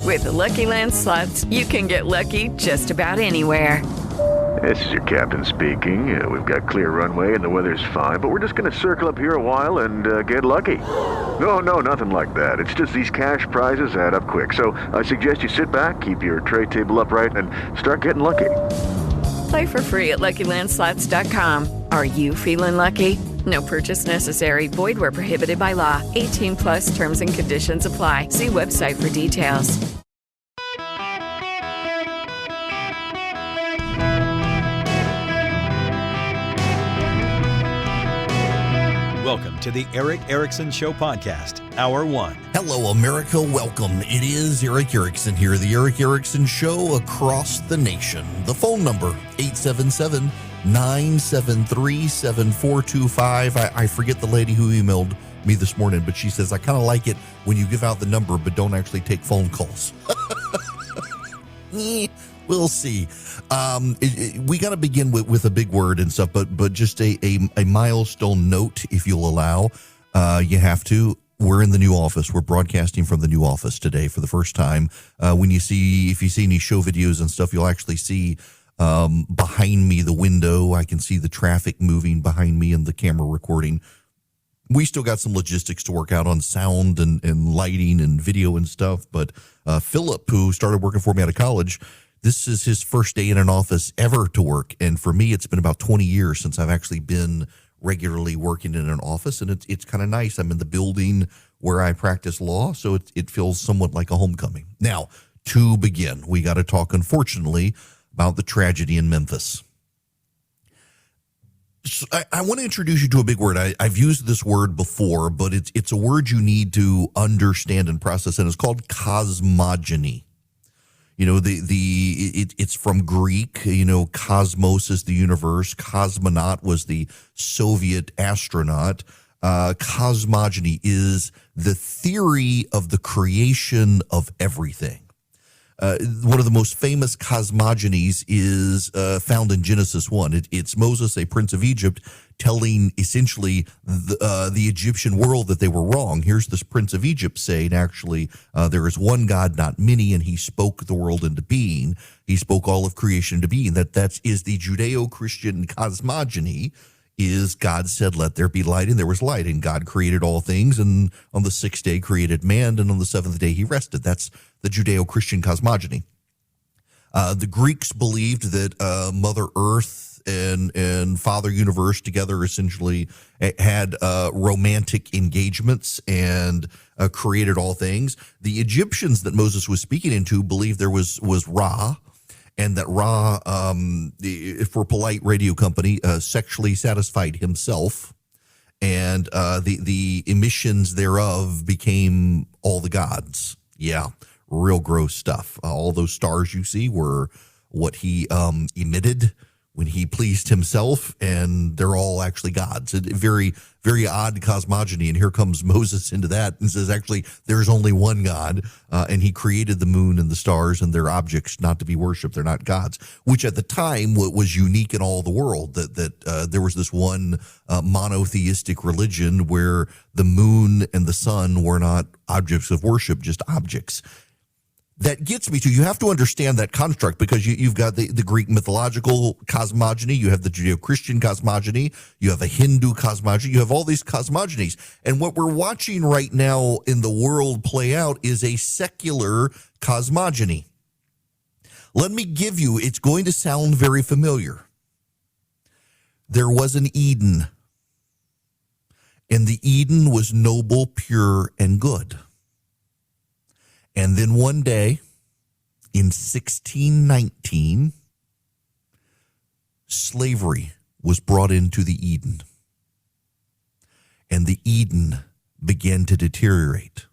With the Lucky Land Slots, you can get lucky just about anywhere. This is your captain speaking. We've got clear runway and the weather's fine, but we're just going to circle up here a while and get lucky. No, nothing like that. It's just these cash prizes add up quick. So I suggest you sit back, keep your tray table upright, and start getting lucky. Play for free at LuckyLandSlots.com. Are you feeling lucky? No purchase necessary. Void where prohibited by law. 18 plus terms and conditions apply. See website for details. Welcome to the Eric Erickson Show podcast, Hour 1. Hello, America. Welcome. It is Eric Erickson here, the Eric Erickson Show across the nation. The phone number, 877-973-7425. I forget the lady who emailed me this morning, but she says, I kind of like it when you give out the number, but don't actually take phone calls. We'll see. We got to begin with a big word and stuff, but just a milestone note, if you'll allow. You have to. We're in the new office. We're broadcasting from the new office today for the first time. If you see any show videos and stuff, you'll actually see behind me the window. I can see the traffic moving behind me and the camera recording. We still got some logistics to work out on sound and lighting and video and stuff. But Philip, who started working for me out of college, this is his first day in an office ever to work. And for me, it's been about 20 years since I've actually been regularly working in an office. And it's kind of nice. I'm in the building where I practice law, so it feels somewhat like a homecoming. Now, to begin, we got to talk, unfortunately, about the tragedy in Memphis. So I want to introduce you to a big word. I've used this word before, but it's a word you need to understand and process, and it's called cosmogony. You know, it's from Greek. You know, cosmos is the universe. Cosmonaut was the Soviet astronaut. Cosmogony is the theory of the creation of everything. One of the most famous cosmogonies is found in Genesis 1. It's Moses, a prince of Egypt, telling essentially the Egyptian world that they were wrong. Here's this prince of Egypt saying, actually, there is one God, not many, and he spoke the world into being. He spoke all of creation into being. That is the Judeo-Christian cosmogony. Is God said, let there be light, and there was light, and God created all things, and on the sixth day created man, and on the seventh day he rested. That's the Judeo-Christian cosmogony. The Greeks believed that Mother Earth and Father Universe together essentially had romantic engagements and created all things. The Egyptians that Moses was speaking into believed there was Ra, and that Ra, for polite radio company, sexually satisfied himself, and the emissions thereof became all the gods. Yeah, real gross stuff. All those stars you see were what he emitted when he pleased himself, and they're all actually gods. A very, very odd cosmogony, and here comes Moses into that and says, actually, there's only one God, and he created the moon and the stars, and they're objects not to be worshipped. They're not gods, which at the time was unique in all the world, that there was this one monotheistic religion where the moon and the sun were not objects of worship, just objects. That gets me to, you have to understand that construct, because you've got the Greek mythological cosmogony, you have the Judeo-Christian cosmogony, you have a Hindu cosmogony, you have all these cosmogonies. And what we're watching right now in the world play out is a secular cosmogony. Let me give you, it's going to sound very familiar. There was an Eden, and the Eden was noble, pure, and good. And then one day, in 1619, slavery was brought into the Eden. And the Eden began to deteriorate.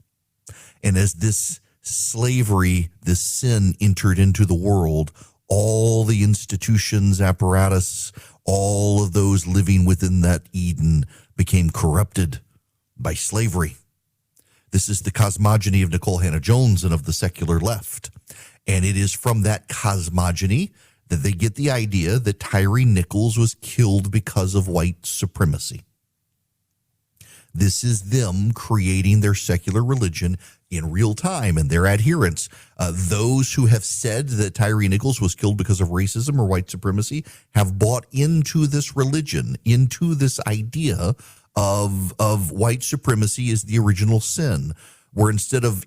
And as this slavery, this sin entered into the world, all the institutions, apparatus, all of those living within that Eden became corrupted by slavery. This is the cosmogony of Nicole Hannah-Jones and of the secular left. And it is from that cosmogony that they get the idea that Tyre Nichols was killed because of white supremacy. This is them creating their secular religion in real time, and their adherents, those who have said that Tyre Nichols was killed because of racism or white supremacy, have bought into this religion, into this idea of white supremacy is the original sin, where instead of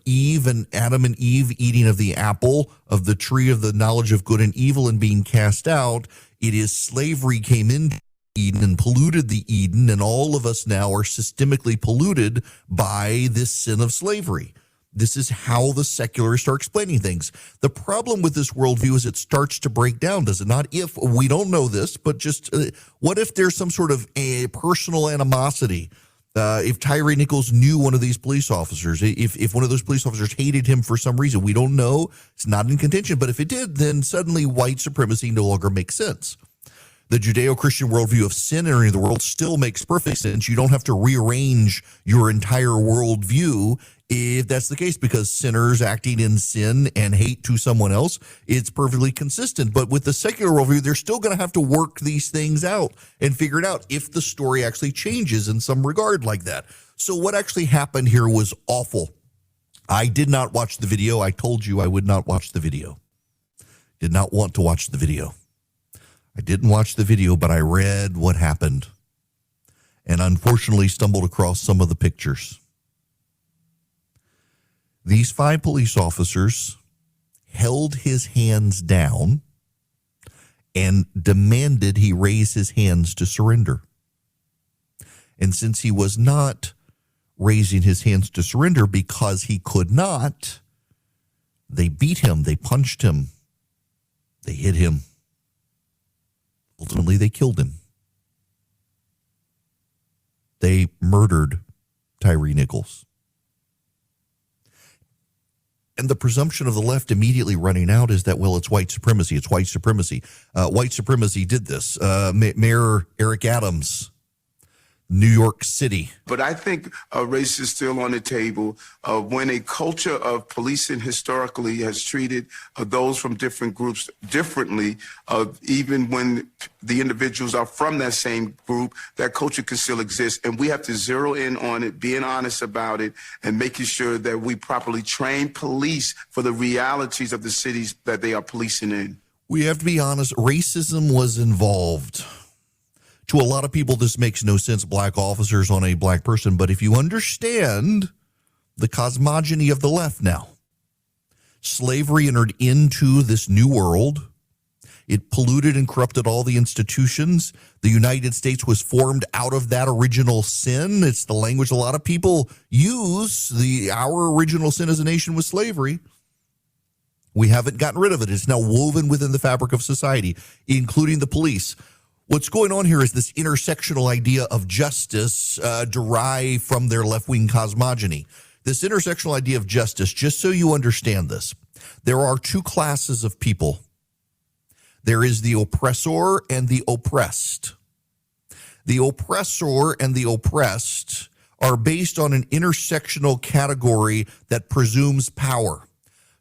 Adam and Eve eating of the apple of the tree of the knowledge of good and evil and being cast out, it is slavery came into Eden and polluted the Eden, and all of us now are systemically polluted by this sin of slavery. This is how the secularists are explaining things. The problem with this worldview is it starts to break down, does it not? If we don't know this, but just what if there's some sort of a personal animosity? If Tyre Nichols knew one of these police officers, if one of those police officers hated him for some reason, we don't know. It's not in contention. But if it did, then suddenly white supremacy no longer makes sense. The Judeo-Christian worldview of sin entering the world still makes perfect sense. You don't have to rearrange your entire worldview if that's the case, because sinners acting in sin and hate to someone else, it's perfectly consistent. But with the secular worldview, they're still going to have to work these things out and figure it out if the story actually changes in some regard like that. So what actually happened here was awful. I did not watch the video. I told you I would not watch the video. Did not want to watch the video. I didn't watch the video, but I read what happened and unfortunately stumbled across some of the pictures. These 5 police officers held his hands down and demanded he raise his hands to surrender. And since he was not raising his hands to surrender because he could not, they beat him, they punched him, they hit him. Ultimately, they killed him. They murdered Tyre Nichols. And the presumption of the left immediately running out is that, well, it's white supremacy. It's white supremacy. White supremacy did this. Mayor Eric Adams, New York City. But I think race is still on the table. When a culture of policing historically has treated those from different groups differently, even when the individuals are from that same group, that culture can still exist. And we have to zero in on it, being honest about it, and making sure that we properly train police for the realities of the cities that they are policing in. We have to be honest. Racism was involved. To a lot of people, this makes no sense, black officers on a black person. But if you understand the cosmogony of the left now, slavery entered into this new world. It polluted and corrupted all the institutions. The United States was formed out of that original sin. It's the language a lot of people use. Our original sin as a nation was slavery. We haven't gotten rid of it. It's now woven within the fabric of society, including the police. What's going on here is this intersectional idea of justice derived from their left-wing cosmogony. This intersectional idea of justice, just so you understand this, there are 2 classes of people. There is the oppressor and the oppressed. The oppressor and the oppressed are based on an intersectional category that presumes power.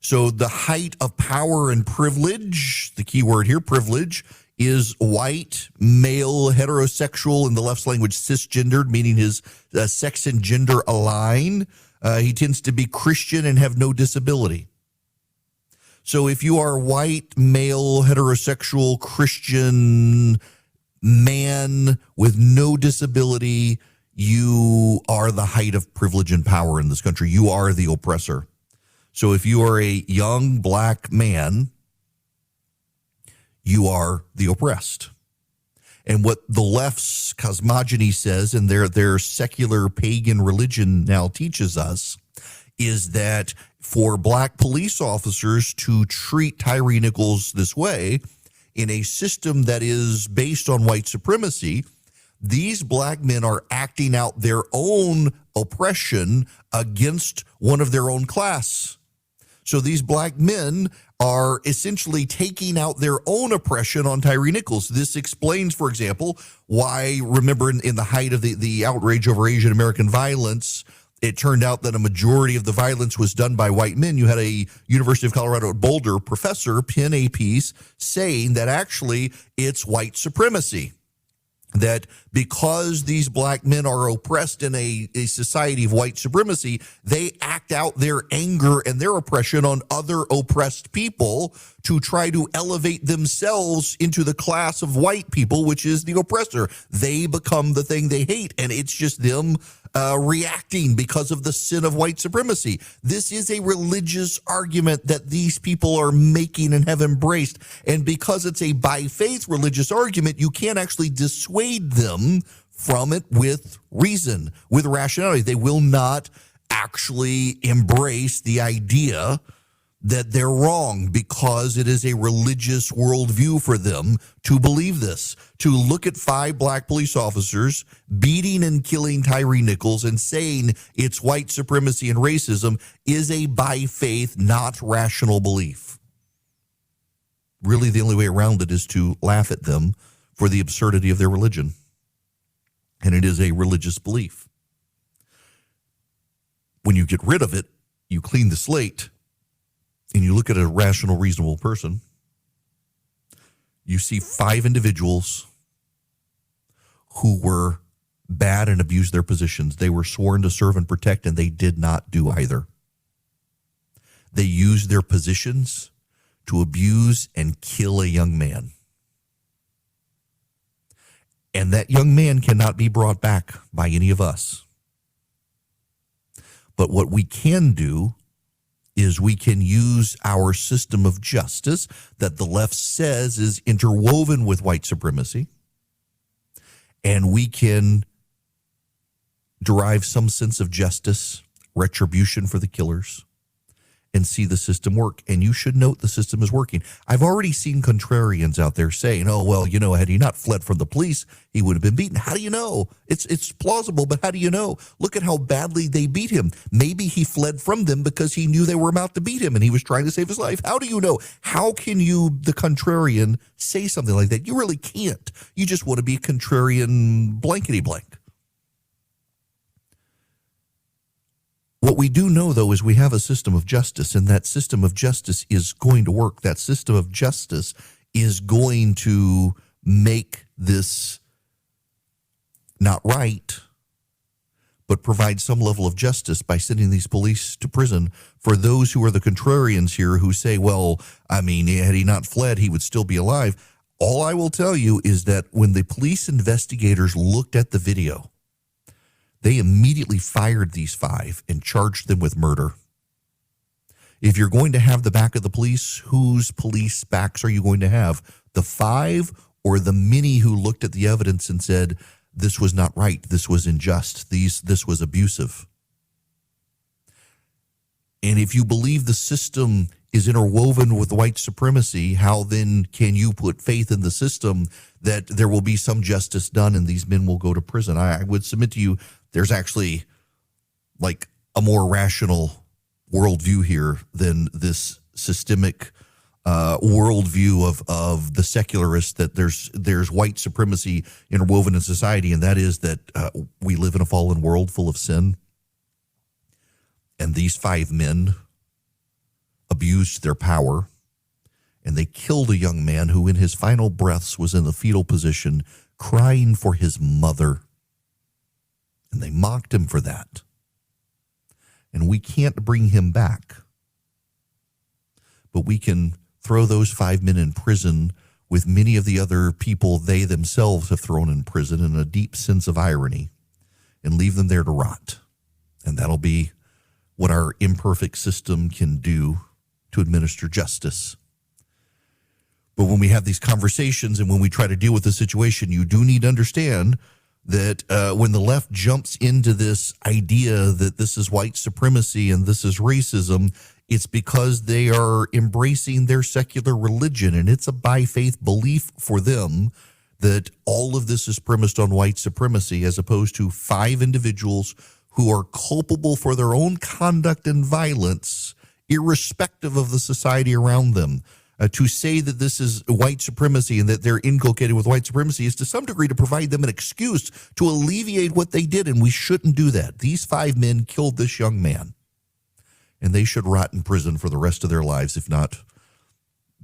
So the height of power and privilege, the key word here, privilege, is white, male, heterosexual, in the left's language, cisgendered, meaning his sex and gender align. He tends to be Christian and have no disability. So if you are white, male, heterosexual, Christian, man with no disability, you are the height of privilege and power in this country. You are the oppressor. So if you are a young black man, you are the oppressed. And what the left's cosmogony says, and their secular pagan religion now teaches us, is that for black police officers to treat Tyre Nichols this way in a system that is based on white supremacy, these black men are acting out their own oppression against one of their own class. So these black men are essentially taking out their own oppression on Tyre Nichols. This explains, for example, why, remember, in the height of the outrage over Asian American violence, it turned out that a majority of the violence was done by white men. You had a University of Colorado at Boulder professor pen a piece saying that actually it's white supremacy. that because these black men are oppressed in a society of white supremacy, they act out their anger and their oppression on other oppressed people to try to elevate themselves into the class of white people, which is the oppressor. They become the thing they hate, and it's just them reacting because of the sin of white supremacy. This is a religious argument that these people are making and have embraced. And because it's a by faith religious argument, you can't actually dissuade them from it with reason, with rationality. They will not actually embrace the idea that they're wrong because it is a religious worldview for them to believe this. To look at 5 black police officers beating and killing Tyre Nichols and saying it's white supremacy and racism is a by faith, not rational belief. Really, the only way around it is to laugh at them for the absurdity of their religion. And it is a religious belief. When you get rid of it, you clean the slate, and you look at a rational, reasonable person, you see 5 individuals who were bad and abused their positions. They were sworn to serve and protect, and they did not do either. They used their positions to abuse and kill a young man. And that young man cannot be brought back by any of us. But what we can do is we can use our system of justice that the left says is interwoven with white supremacy, and we can derive some sense of justice, retribution for the killers, and see the system work. And you should note the system is working. I've already seen contrarians out there saying, oh, well, you know, had he not fled from the police, he would have been beaten. How do you know? It's plausible, but how do you know? Look at how badly they beat him. Maybe he fled from them because he knew they were about to beat him and he was trying to save his life. How do you know? How can you, the contrarian, say something like that? You really can't. You just want to be contrarian blankety blank. What we do know, though, is we have a system of justice, and that system of justice is going to work. That system of justice is going to make this not right, but provide some level of justice by sending these police to prison. For those who are the contrarians here who say, well, I mean, had he not fled, he would still be alive. All I will tell you is that when the police investigators looked at the video, they immediately fired these 5 and charged them with murder. If you're going to have the back of the police, whose police backs are you going to have? The 5 or the many who looked at the evidence and said, this was not right, this was unjust, this was abusive? And if you believe the system is interwoven with white supremacy, how then can you put faith in the system that there will be some justice done and these men will go to prison? I would submit to you, there's actually like a more rational worldview here than this systemic worldview of the secularists, that there's white supremacy interwoven in society, and that is that we live in a fallen world full of sin. And these 5 men abused their power, and they killed a young man who in his final breaths was in the fetal position, crying for his mother. And they mocked him for that. And we can't bring him back. But we can throw those 5 men in prison with many of the other people they themselves have thrown in prison in a deep sense of irony and leave them there to rot. And that'll be what our imperfect system can do to administer justice. But when we have these conversations and when we try to deal with the situation, you do need to understand that when the left jumps into this idea that this is white supremacy and this is racism, it's because they are embracing their secular religion, and it's a by faith belief for them that all of this is premised on white supremacy, as opposed to 5 individuals who are culpable for their own conduct and violence, irrespective of the society around them. To say that this is white supremacy and that they're inculcated with white supremacy is to some degree to provide them an excuse to alleviate what they did, and we shouldn't do that. These 5 men killed this young man, and they should rot in prison for the rest of their lives, if not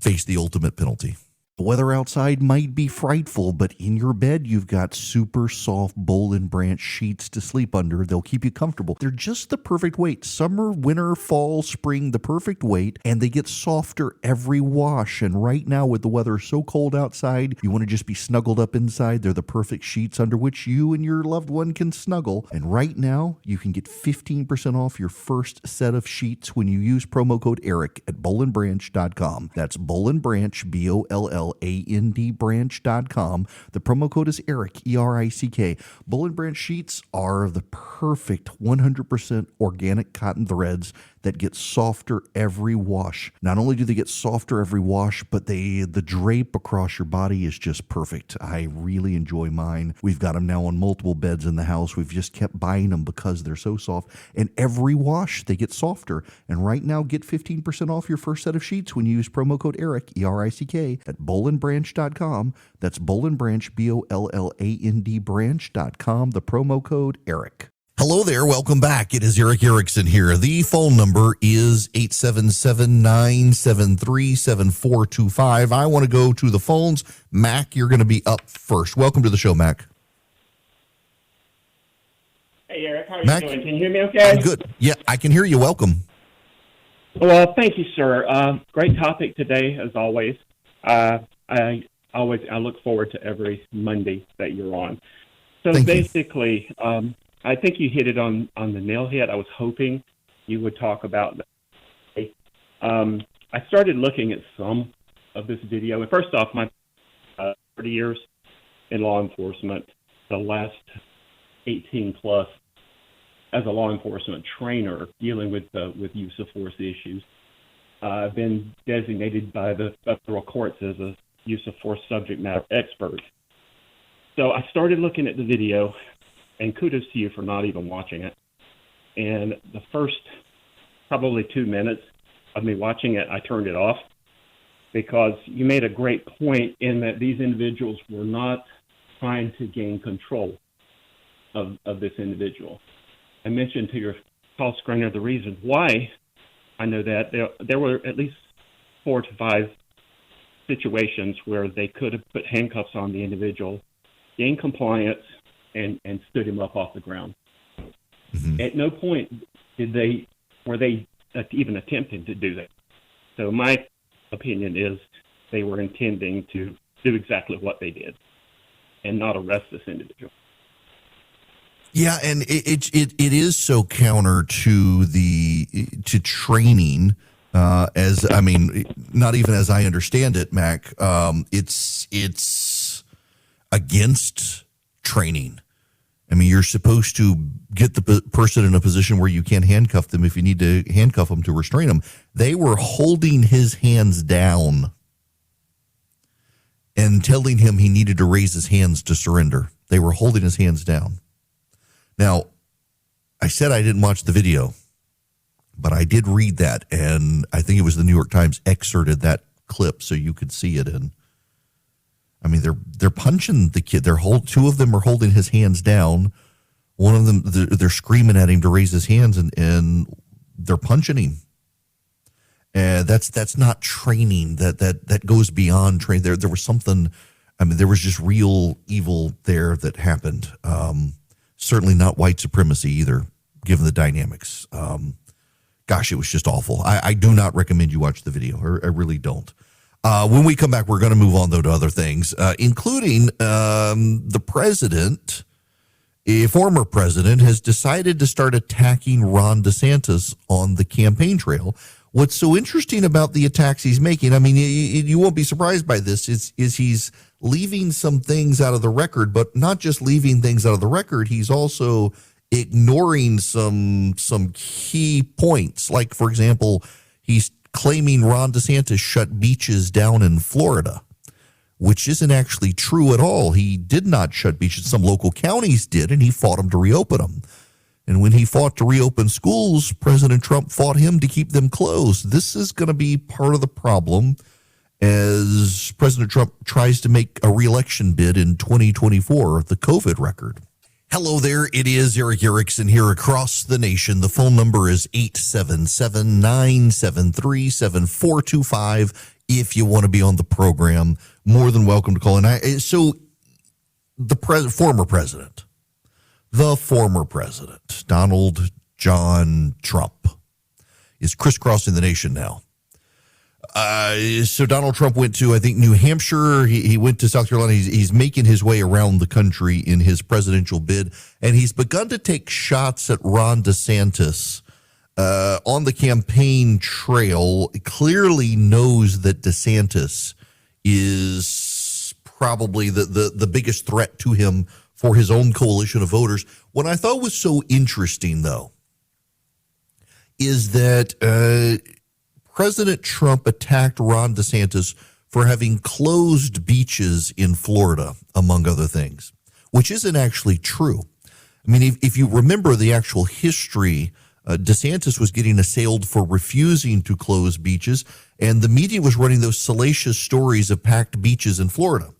face the ultimate penalty. The weather outside might be frightful, but in your bed, you've got super soft Boll and Branch sheets to sleep under. They'll keep you comfortable. They're just the perfect weight. Summer, winter, fall, spring, the perfect weight, and they get softer every wash. And right now, with the weather so cold outside, you want to just be snuggled up inside. They're the perfect sheets under which you and your loved one can snuggle. And right now, you can get 15% off your first set of sheets when you use promo code ERIC at bollandbranch.com. That's Boll and Branch, BOLLAND branch.com. The promo code is ERIC, ERICK. Boll and Branch sheets are the perfect 100% organic cotton threads that get softer every wash. Not only do they get softer every wash, but the drape across your body is just perfect. I really enjoy mine. We've got them now on multiple beds in the house. We've just kept buying them because they're so soft. And every wash, they get softer. And right now, get 15% off your first set of sheets when you use promo code ERIC, ERICK, at bollandbranch.com. That's Boll and Branch, BOLLAND branch.com. The promo code ERIC. Hello there. Welcome back. It is Eric Erickson here. The phone number is 877-973-7425. I want to go to the phones. Mac, you're going to be up first. Welcome to the show, Mac. Hey, Eric. How are Mac, you doing? Can you hear me okay? I'm good. Yeah, I can hear you. Welcome. Well, thank you, sir. Great topic today, as always. I look forward to every Monday that you're on. So Thank you. basically, I think you hit it on the nail head. I was hoping you would talk about that. I started looking at some of this video. And first off, my 30 years in law enforcement, the last 18 plus as a law enforcement trainer dealing with use of force issues. I've been designated by the federal courts as a use of force subject matter expert. So I started looking at the video, and kudos to you for not even watching it. And the first probably 2 minutes of me watching it, I turned it off because you made a great point in that these individuals were not trying to gain control of this individual. I mentioned to your call screener the reason why I know that. There were at least 4 to 5 situations where they could have put handcuffs on the individual, gained compliance, and stood him up off the ground. Mm-hmm. At no point were they even attempting to do that. So my opinion is they were intending to do exactly what they did and not arrest this individual. Yeah, and it is so counter to training. Not even as I understand it, Mac. It's against training. I mean, you're supposed to get the person in a position where you can't handcuff them if you need to handcuff them to restrain them. They were holding his hands down and telling him he needed to raise his hands to surrender. They were holding his hands down. Now, I said I didn't watch the video, but I did read that, and I think it was the New York Times excerpted that clip so you could see it in. I mean, they're punching the kid. Two of them are holding his hands down. One of them, they're screaming at him to raise his hands, and they're punching him. And that's not training. That goes beyond training. There was something. I mean, there was just real evil there that happened. Certainly not white supremacy either, given the dynamics. Gosh, it was just awful. I do not recommend you watch the video. I really don't. When we come back, we're going to move on, though, to other things, including the president, a former president, has decided to start attacking Ron DeSantis on the campaign trail. What's so interesting about the attacks he's making, I mean, you won't be surprised by this, is he's leaving some things out of the record, but not just leaving things out of the record, he's also ignoring some key points. Like, for example, he's claiming Ron DeSantis shut beaches down in Florida, which isn't actually true at all. He did not shut beaches. Some local counties did, and he fought them to reopen them. And when he fought to reopen schools, President Trump fought him to keep them closed. This is going to be part of the problem as President Trump tries to make a reelection bid in 2024, the COVID record. Hello there. It is Eric Erickson here across the nation. The phone number is 877-973-7425. If you want to be on the program, more than welcome to call in. So the former president, Donald John Trump, is crisscrossing the nation now. So Donald Trump went to, I think, New Hampshire. He went to South Carolina. He's making his way around the country in his presidential bid, and he's begun to take shots at Ron DeSantis on the campaign trail. Clearly knows that DeSantis is probably the biggest threat to him for his own coalition of voters. What I thought was so interesting, though, is that President Trump attacked Ron DeSantis for having closed beaches in Florida, among other things, which isn't actually true. I mean, if you remember the actual history, DeSantis was getting assailed for refusing to close beaches, and the media was running those salacious stories of packed beaches in Florida.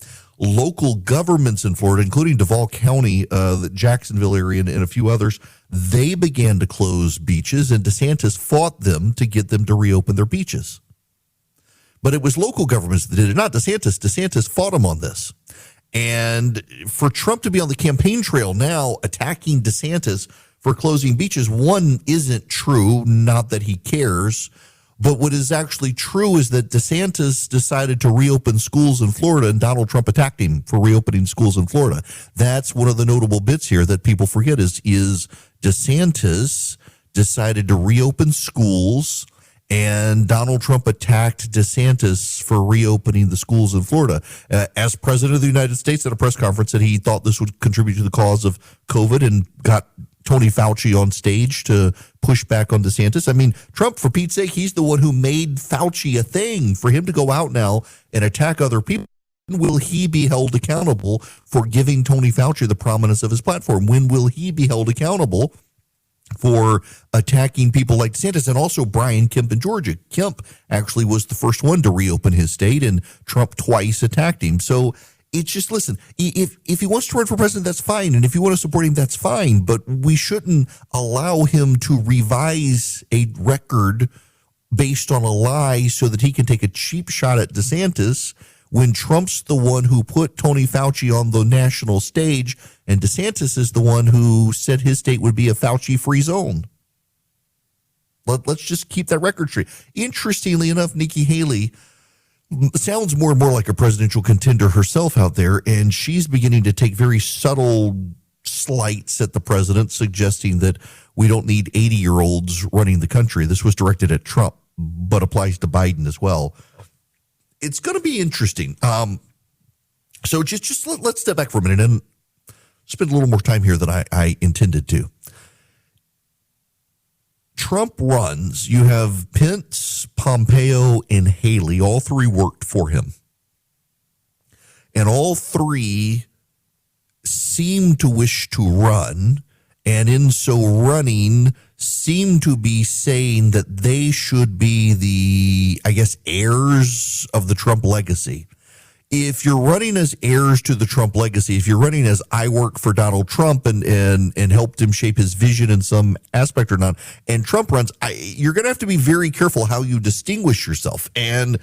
Local governments in Florida, including Duval County, the Jacksonville area, and a few others, they began to close beaches, and DeSantis fought them to get them to reopen their beaches. But it was local governments that did it, not DeSantis. DeSantis fought him on this. And for Trump to be on the campaign trail now attacking DeSantis for closing beaches, one, isn't true, not that he cares. But what is actually true is that DeSantis decided to reopen schools in Florida, and Donald Trump attacked him for reopening schools in Florida. That's one of the notable bits here that people forget is DeSantis decided to reopen schools, and Donald Trump attacked DeSantis for reopening the schools in Florida. As president of the United States, at a press conference, said he thought this would contribute to the cause of COVID and got Tony Fauci on stage to push back on DeSantis. I mean, Trump, for Pete's sake, he's the one who made Fauci a thing. For him to go out now and attack other people, will he be held accountable for giving Tony Fauci the prominence of his platform? When will he be held accountable for attacking people like DeSantis? And also Brian Kemp in Georgia. Kemp actually was the first one to reopen his state, and Trump twice attacked him. So it's just, listen, if he wants to run for president, that's fine. And if you want to support him, that's fine. But we shouldn't allow him to revise a record based on a lie so that he can take a cheap shot at DeSantis when Trump's the one who put Tony Fauci on the national stage, and DeSantis is the one who said his state would be a Fauci-free zone. Let's just keep that record straight. Interestingly enough, Nikki Haley sounds more and more like a presidential contender herself out there, and she's beginning to take very subtle slights at the president, suggesting that we don't need 80-year-olds running the country. This was directed at Trump, but applies to Biden as well. It's going to be interesting. So just let's step back for a minute and spend a little more time here than I intended to. Trump runs. You have Pence, Pompeo, and Haley. All three worked for him. And all three seem to wish to run, and in so running, seem to be saying that they should be the, I guess, heirs of the Trump legacy. If you're running as heirs to the Trump legacy, if you're running as I work for Donald Trump and helped him shape his vision in some aspect or not, and Trump runs, you're going to have to be very careful how you distinguish yourself. And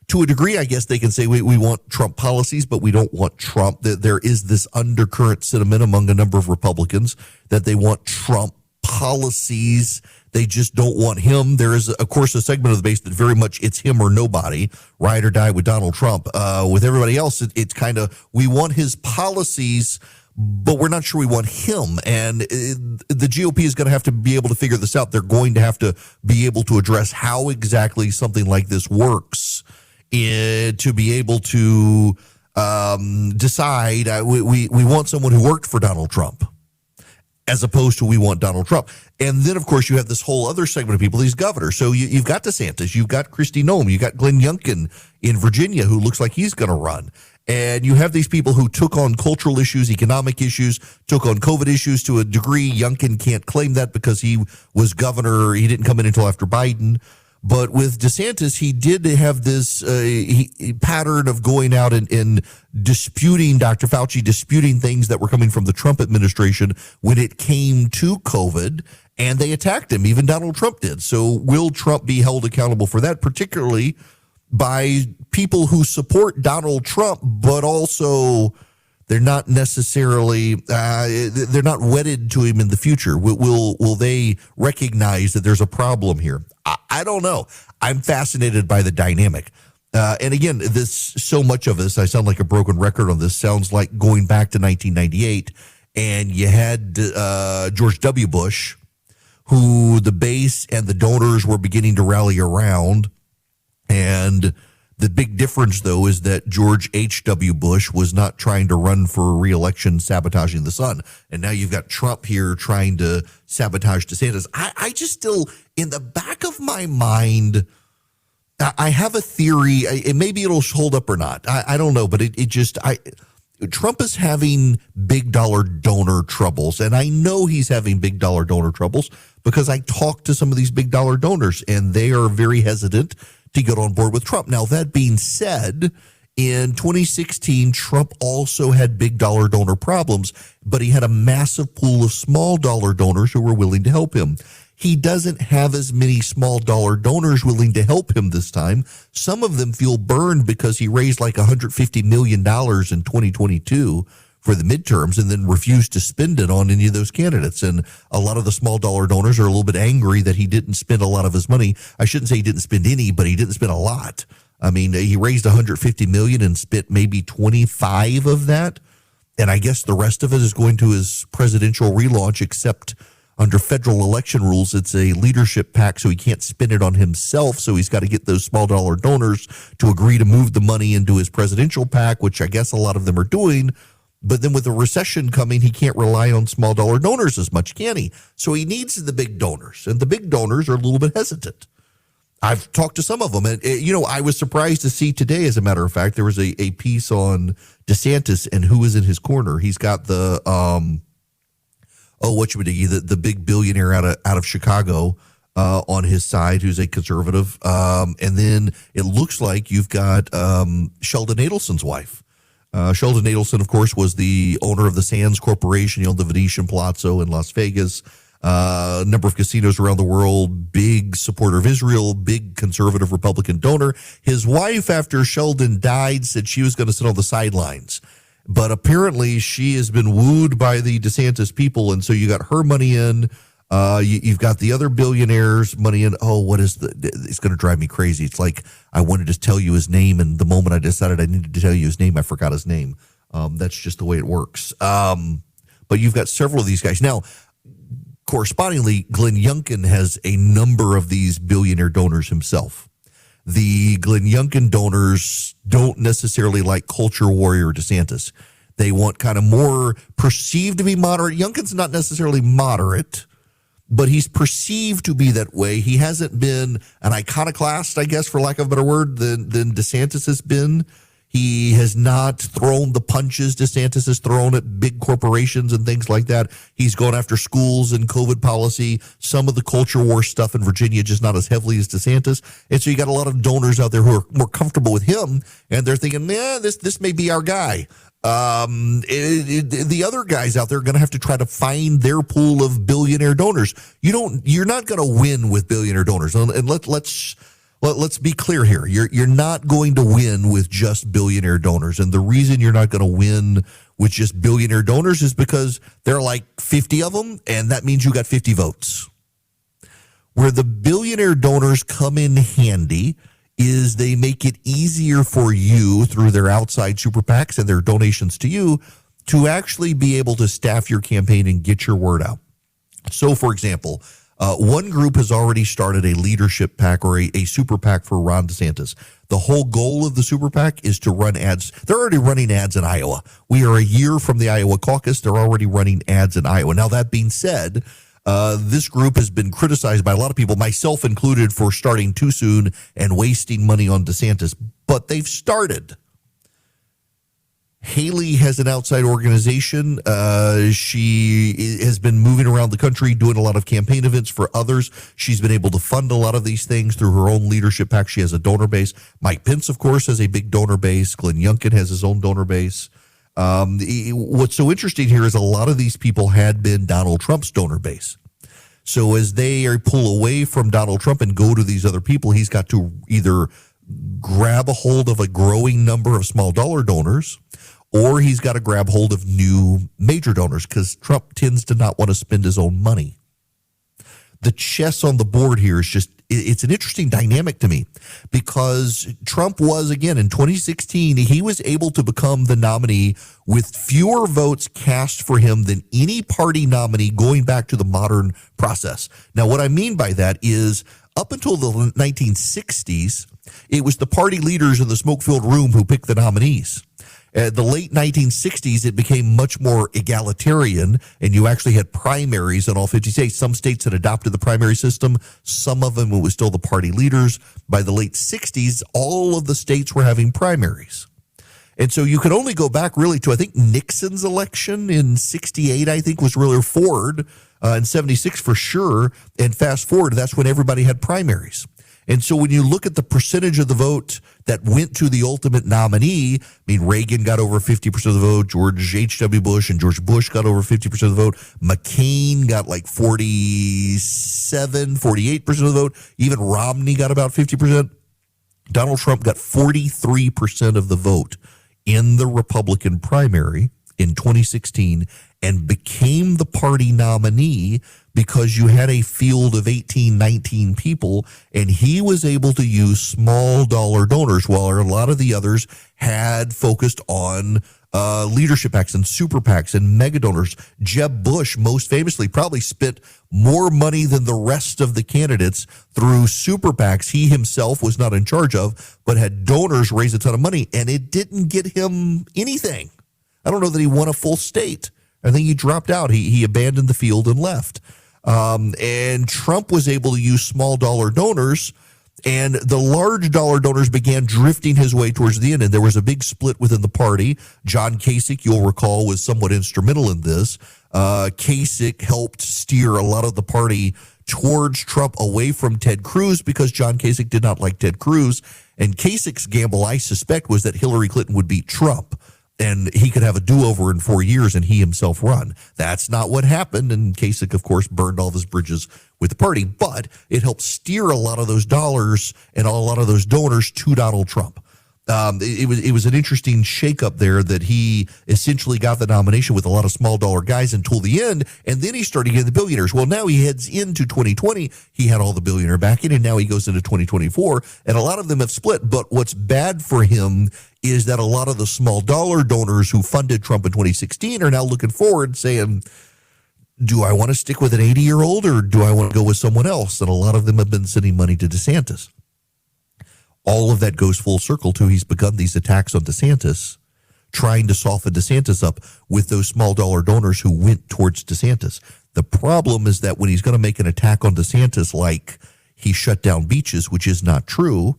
to a degree, I guess they can say we want Trump policies, but we don't want Trump. There is this undercurrent sentiment among a number of Republicans that they want Trump policies. They just don't want him. There is, of course, a segment of the base that very much it's him or nobody, ride or die with Donald Trump. With everybody else, it's kind of, we want his policies, but we're not sure we want him. And the GOP is going to have to be able to figure this out. They're going to have to be able to address how exactly something like this works to be able to decide we want someone who worked for Donald Trump, as opposed to we want Donald Trump. And then, of course, you have this whole other segment of people, these governors. So you've got DeSantis, you've got Kristi Noem, you've got Glenn Youngkin in Virginia, who looks like he's going to run. And you have these people who took on cultural issues, economic issues, took on COVID issues to a degree. Youngkin can't claim that because he was governor. He didn't come in until after Biden. But with DeSantis, he did have this pattern of going out and disputing Dr. Fauci, disputing things that were coming from the Trump administration when it came to COVID, and they attacked him. Even Donald Trump did. So will Trump be held accountable for that, particularly by people who support Donald Trump, but also they're not necessarily they're not wedded to him in the future? Will they recognize that there's a problem here? I don't know. I'm fascinated by the dynamic. And again, so much of this, I sound like a broken record on this, sounds like going back to 1998, and you had George W. Bush, who the base and the donors were beginning to rally around. And the big difference, though, is that George H.W. Bush was not trying to run for re-election sabotaging the sun. And now you've got Trump here trying to sabotage DeSantis. I just still, in the back of my mind, I have a theory. Maybe it'll hold up or not. I don't know, but Trump is having big dollar donor troubles. And I know he's having big dollar donor troubles because I talked to some of these big dollar donors, and they are very hesitant to get on board with Trump. Now, that being said, in 2016, Trump also had big dollar donor problems, but he had a massive pool of small dollar donors who were willing to help him. He doesn't have as many small dollar donors willing to help him this time. Some of them feel burned because he raised like $150 million in 2022 for the midterms and then refused to spend it on any of those candidates. And a lot of the small dollar donors are a little bit angry that he didn't spend a lot of his money. I shouldn't say he didn't spend any, but he didn't spend a lot. I mean, he raised $150 million and spent maybe 25 of that. And I guess the rest of it is going to his presidential relaunch, except under federal election rules, it's a leadership PAC, so he can't spend it on himself. So he's got to get those small dollar donors to agree to move the money into his presidential PAC, which I guess a lot of them are doing. But then with the recession coming, he can't rely on small dollar donors as much, can he? So he needs the big donors, and the big donors are a little bit hesitant. I've talked to some of them, and I was surprised to see today, as a matter of fact, there was a piece on DeSantis and who is in his corner. He's got the the big billionaire out of Chicago on his side, who's a conservative, and then it looks like you've got Sheldon Adelson's wife. Sheldon Adelson, of course, was the owner of the Sands Corporation. He owned the Venetian Palazzo in Las Vegas, a number of casinos around the world, big supporter of Israel, big conservative Republican donor. His wife, after Sheldon died, said she was going to sit on the sidelines. But apparently she has been wooed by the DeSantis people, and so you got her money in. You've got the other billionaires' money in. Oh, it's going to drive me crazy. It's like I wanted to tell you his name, and the moment I decided I needed to tell you his name, I forgot his name. That's just the way it works. But you've got several of these guys. Now, correspondingly, Glenn Youngkin has a number of these billionaire donors himself. The Glenn Youngkin donors don't necessarily like culture warrior DeSantis. They want kind of more perceived to be moderate. Youngkin's not necessarily moderate, but he's perceived to be that way. He hasn't been an iconoclast, I guess, for lack of a better word, than DeSantis has been. He has not thrown the punches DeSantis has thrown at big corporations and things like that. He's gone after schools and COVID policy, some of the culture war stuff in Virginia, just not as heavily as DeSantis. And so you got a lot of donors out there who are more comfortable with him, and they're thinking, this may be our guy. The other guys out there are going to have to try to find their pool of billionaire donors. You're not going to win with billionaire donors. And let's be clear here. You're not going to win with just billionaire donors. And the reason you're not going to win with just billionaire donors is because there are like 50 of them, and that means you got 50 votes. Where the billionaire donors come in handy is they make it easier for you through their outside super PACs and their donations to you to actually be able to staff your campaign and get your word out. So, for example, one group has already started a leadership PAC or a super PAC for Ron DeSantis. The whole goal of the super PAC is to run ads. They're already running ads in Iowa. We are a year from the Iowa caucus. They're already running ads in Iowa. Now, that being said, this group has been criticized by a lot of people, myself included, for starting too soon and wasting money on DeSantis. But they've started. Haley has an outside organization. She has been moving around the country doing a lot of campaign events for others. She's been able to fund a lot of these things through her own leadership pack. She has a donor base. Mike Pence, of course, has a big donor base. Glenn Youngkin has his own donor base. What's so interesting here is a lot of these people had been Donald Trump's donor base. So as they pull away from Donald Trump and go to these other people, he's got to either grab a hold of a growing number of small dollar donors, or he's got to grab hold of new major donors, because Trump tends to not want to spend his own money. The chess on the board here is just, it's an interesting dynamic to me, because Trump was, again, in 2016, he was able to become the nominee with fewer votes cast for him than any party nominee going back to the modern process. Now, what I mean by that is, up until the 1960s, it was the party leaders in the smoke-filled room who picked the nominees. The late 1960s, it became much more egalitarian, and you actually had primaries in all 50 states. Some states had adopted the primary system. Some of them, it was still the party leaders. By the late 60s, all of the states were having primaries. And so you could only go back really to, I think, Nixon's election in 68, I think, was really Ford, in 76 for sure. And fast forward, that's when everybody had primaries. And so when you look at the percentage of the vote that went to the ultimate nominee, I mean, Reagan got over 50% of the vote, George H.W. Bush and George Bush got over 50% of the vote, McCain got like 48% of the vote, even Romney got about 50%. Donald Trump got 43% of the vote in the Republican primary in 2016 and became the party nominee because you had a field of 18, 19 people, and he was able to use small dollar donors, while a lot of the others had focused on leadership PACs and super PACs and mega donors. Jeb Bush, most famously, probably spent more money than the rest of the candidates through super PACs he himself was not in charge of, but had donors raise a ton of money, and it didn't get him anything. I don't know that he won a full state. I think he dropped out. He abandoned the field and left. And Trump was able to use small dollar donors, and the large dollar donors began drifting his way towards the end. And there was a big split within the party. John Kasich, you'll recall, was somewhat instrumental in this. Kasich helped steer a lot of the party towards Trump away from Ted Cruz, because John Kasich did not like Ted Cruz. And Kasich's gamble, I suspect, was that Hillary Clinton would beat Trump, and he could have a do-over in 4 years and he himself run. That's not what happened, and Kasich, of course, burned all of his bridges with the party, but it helped steer a lot of those dollars and a lot of those donors to Donald Trump. It was an interesting shakeup there, that he essentially got the nomination with a lot of small dollar guys until the end, and then he started getting the billionaires. Well, now he heads into 2020. He had all the billionaire backing, and now he goes into 2024, and a lot of them have split. But what's bad for him is that a lot of the small dollar donors who funded Trump in 2016 are now looking forward saying, do I want to stick with an 80-year-old or do I want to go with someone else? And a lot of them have been sending money to DeSantis. All of that goes full circle to he's begun these attacks on DeSantis, trying to soften DeSantis up with those small dollar donors who went towards DeSantis. The problem is that when he's going to make an attack on DeSantis like he shut down beaches, which is not true,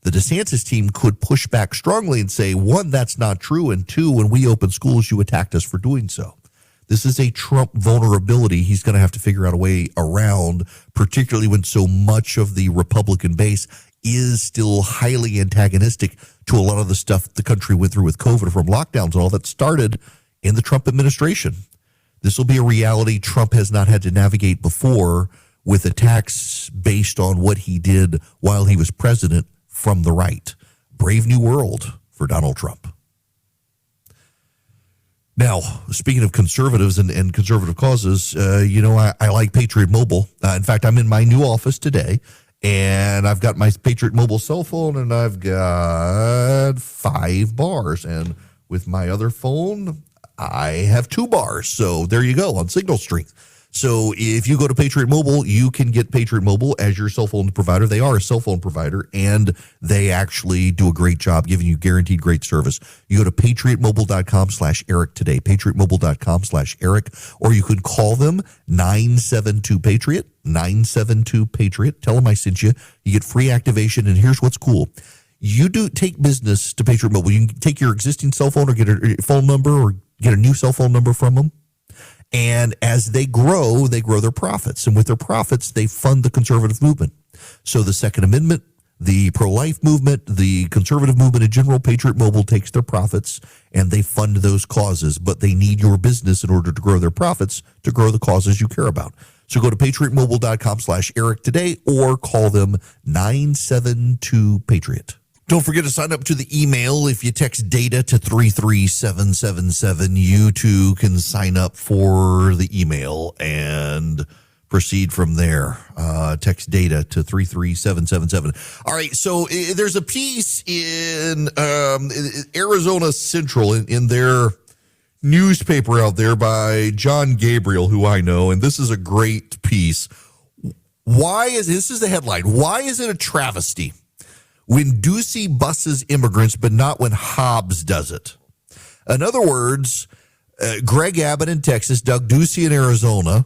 the DeSantis team could push back strongly and say, one, that's not true, and two, when we opened schools, you attacked us for doing so. This is a Trump vulnerability he's going to have to figure out a way around, particularly when so much of the Republican base is still highly antagonistic to a lot of the stuff the country went through with COVID, from lockdowns and all that started in the Trump administration. This will be a reality Trump has not had to navigate before, with attacks based on what he did while he was president from the right. Brave new world for Donald Trump. Now, speaking of conservatives and conservative causes, I like Patriot Mobile. In fact, I'm in my new office today, and I've got my Patriot Mobile cell phone, and I've got 5 bars. And with my other phone, I have 2 bars. So there you go, on signal strength. So if you go to Patriot Mobile, you can get Patriot Mobile as your cell phone provider. They are a cell phone provider, and they actually do a great job giving you guaranteed great service. You go to patriotmobile.com/Eric today, patriotmobile.com/Eric, or you could call them 972-PATRIOT, 972-PATRIOT. Tell them I sent you. You get free activation, and here's what's cool. you do take business to Patriot Mobile. You can take your existing cell phone or get a phone number or get a new cell phone number from them. And as they grow their profits. And with their profits, they fund the conservative movement. So the Second Amendment, the pro-life movement, the conservative movement in general, Patriot Mobile takes their profits and they fund those causes. But they need your business in order to grow their profits, to grow the causes you care about. So go to patriotmobile.com/Eric today or call them 972-PATRIOT. Don't forget to sign up to the email. If you text data to 33777, you too can sign up for the email and proceed from there. Text data to 33777. All right, so there's a piece in Arizona Central in their newspaper out there by John Gabriel, who I know, and this is a great piece. This is the headline. Why is it a travesty when Ducey buses immigrants, but not when Hobbs does it? In other words, Greg Abbott in Texas, Doug Ducey in Arizona,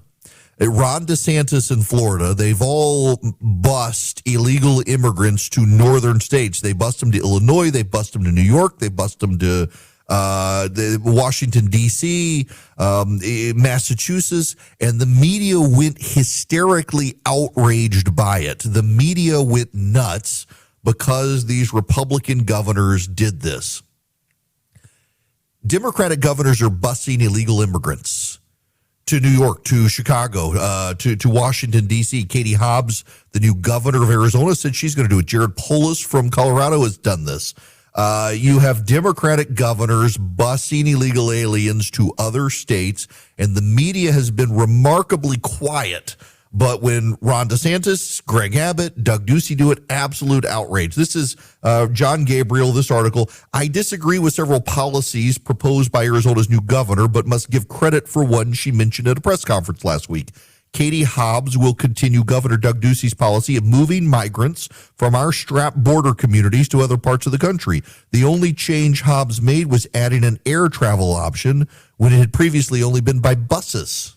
Ron DeSantis in Florida, they've all bussed illegal immigrants to northern states. They bust them to Illinois, they bust them to New York, they bust them to Washington, D.C., Massachusetts, and the media went hysterically outraged by it. The media went nuts because these Republican governors did this. Democratic governors are busing illegal immigrants to New York, to Chicago, to Washington, D.C. Katie Hobbs, the new governor of Arizona, said she's going to do it. Jared Polis from Colorado has done this. You have Democratic governors busing illegal aliens to other states, and the media has been remarkably quiet. But when Ron DeSantis, Greg Abbott, Doug Ducey do it, absolute outrage. This is John Gabriel, this article. I disagree with several policies proposed by Arizona's new governor, but must give credit for one she mentioned at a press conference last week. Katie Hobbs will continue Governor Doug Ducey's policy of moving migrants from our strapped border communities to other parts of the country. The only change Hobbs made was adding an air travel option when it had previously only been by buses.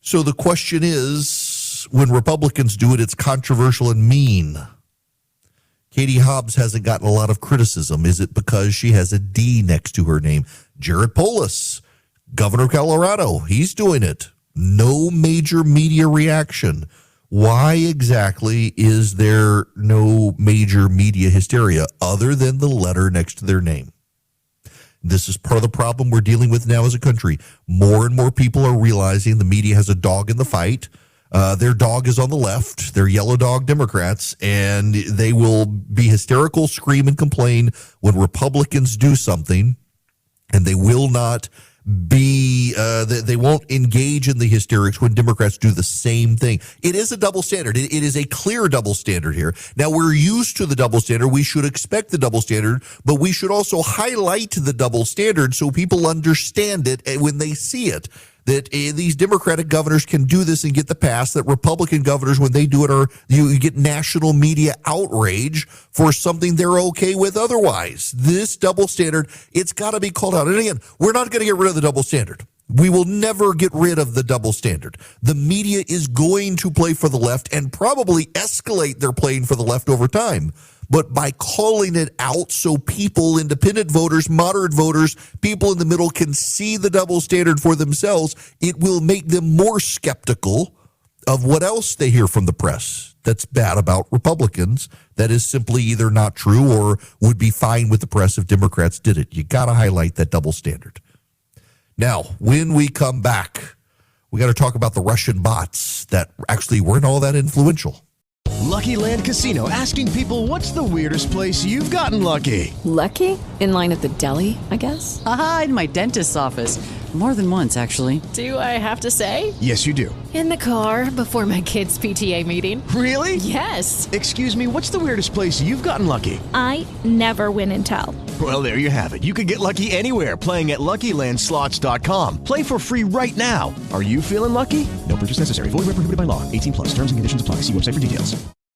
So the question is, when Republicans do it, it's controversial and mean. Katie Hobbs hasn't gotten a lot of criticism. Is it because she has a D next to her name? Jared Polis, Governor of Colorado, he's doing it. No major media reaction. Why exactly is there no major media hysteria other than the letter next to their name? This is part of the problem we're dealing with now as a country. More and more people are realizing the media has a dog in the fight. Their dog is on the left. They're yellow dog Democrats, and they will be hysterical, scream, and complain when Republicans do something, and they will not they won't engage in the hysterics when Democrats do the same thing. It is a double standard. It is a clear double standard here. Now, we're used to the double standard. We should expect the double standard, but we should also highlight the double standard so people understand it when they see it. That these Democratic governors can do this and get the pass, that Republican governors, when they do it, you get national media outrage for something they're okay with otherwise. This double standard, it's got to be called out. And again, we're not going to get rid of the double standard. We will never get rid of the double standard. The media is going to play for the left and probably escalate their playing for the left over time. But by calling it out so people, independent voters, moderate voters, people in the middle can see the double standard for themselves, it will make them more skeptical of what else they hear from the press that's bad about Republicans, that is simply either not true or would be fine with the press if Democrats did it. You got to highlight that double standard. Now, when we come back, we got to talk about the Russian bots that actually weren't all that influential. Lucky Land Casino, asking people, what's the weirdest place you've gotten lucky? Lucky? In line at the deli, I guess? Aha, in my dentist's office. More than once, actually. Do I have to say? Yes, you do. In the car before my kids' PTA meeting. Really? Yes. Excuse me, what's the weirdest place you've gotten lucky? I never win and tell. Well, there you have it. You can get lucky anywhere, playing at LuckyLandSlots.com. Play for free right now. Are you feeling lucky? No purchase necessary. Void where prohibited by law. 18+. Terms and conditions apply. See website for details.